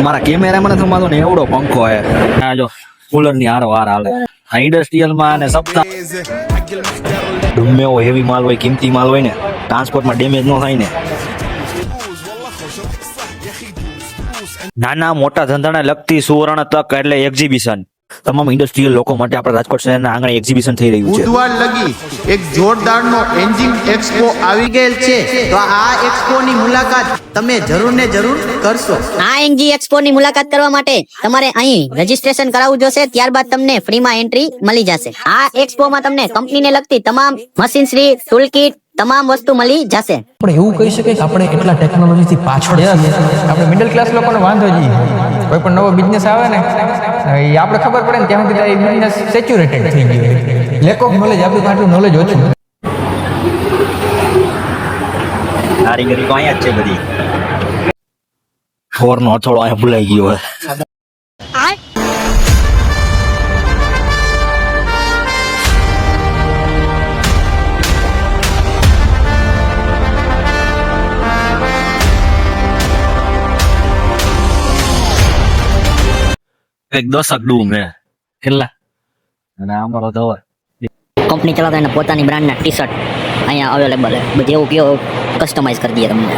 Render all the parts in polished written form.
મારા કેમેરામાં નથી માતો ને એવડો પંખો હે આ જો કુલર ની હારો હાર હાલે આ ઇન્ડસ્ટ્રીયલ માં અને સપ્તાહ ગમે એવો હેવી માલ હોય કિંમતી માલ હોય ને ટ્રાન્સપોર્ટમાં ડેમેજ ન થાય ને નાના મોટા ધંધાને લગતી સુવર્ણ તક એટલે એક્ઝિબિશન તમામ ઇન્ડસ્ટ્રીયલ લોકો માટે આપણા રાજકોટ શહેરના આંગણે એક્ઝિબિશન થઈ રહ્યું છે બુધવાર લગી એક જોરદારનો એન્જિન એક્સપો આવી ગયેલ છે તો આ એક્સપો ની મુલાકાત તમે જરૂર ને જરૂર કરશો। આ એનજી એક્સપો ની મુલાકાત કરવા માટે તમારે અહીં રજીસ્ટ્રેશન કરાવવું જોશે, ત્યારબાદ તમને ફ્રીમાં એન્ટ્રી મળી જશે। આ એક્સપો માં તમને કંપનીને લગતી તમામ મશીનરી, ટૂલ કિટ, તમામ વસ્તુ મળી જશે। આપણે એવું કહી શકીએ કે આપણે એટલા ટેકનોલોજીથી પાછળ છીએ। આપણે મિડલ ક્લાસ લોકોને વાંધો જ કોઈ પણ નવો બિઝનેસ આવે ને એ આપણે ખબર પડે ને ત્યાં સુધી એ બિઝનેસ સેચ્યુરેટેડ થઈ ગયો, લેક ઓફ નોલેજ, આપણું આટલું નોલેજ ઓછું। કારીગરી તો અહીંયા જ છે બધી ફોર નો અથોડો અહીંયા ભૂલાઈ ગયો હોય એક દશક ડૂમ હે કેટલા અને અમારો તો કંપની ચલાવતા એને પોતાની બ્રાન્ડના ટી શર્ટ અહીંયા અવેલેબલ છે, બધી એવું કયો કસ્ટમાઇઝ કરી દઈએ તમને।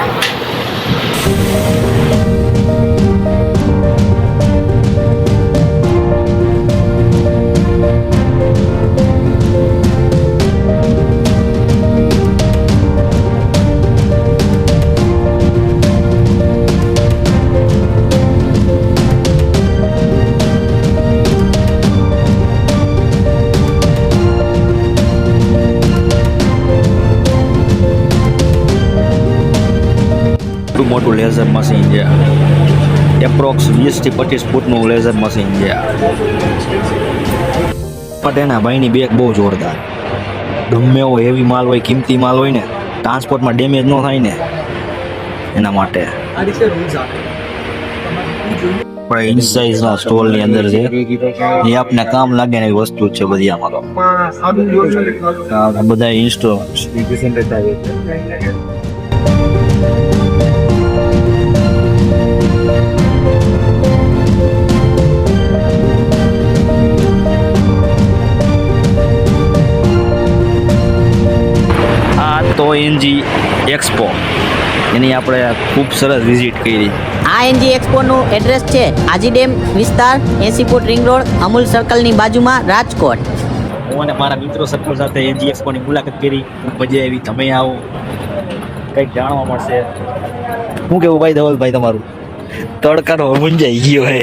મોટું લેઝર મશીન છે, એપ્રોક્સ 20 થી 25 ફૂટનું લેઝર મશીન છે પણ એના ભાઈની બેગ બહુ જોરદાર, ગમે એવો હેવી માલ હોય કિંમતી માલ હોય ને ટ્રાન્સપોર્ટમાં ડેમેજ ન થાય ને એના માટે પણ ઇનસાઇઝના સ્ટોલની અંદર છે એ આપને કામ લાગે ને એવી વસ્તુ છે બધી આમાં તો બધા ઇન્સ્ટો તો એનજી એક્સપો એની આપણે ખૂબ સરસ વિઝિટ કરી। આ એનજી એક્સપો નું એડ્રેસ છે આજી ડેમ વિસ્તાર 80 ફૂટ રિંગ રોડ અમૂલ સર્કલની બાજુમાં રાજકોટ। હું અને મારા મિત્રો સર્કલ સાથે એનજી એક્સપોની મુલાકાત કરી, મજા આવી, તમે આવો કંઈક જાણવા મળશે। શું કેવું ભાઈ ધવલભાઈ તમારું? તડકાનો મુંજાઈ ગયો હે।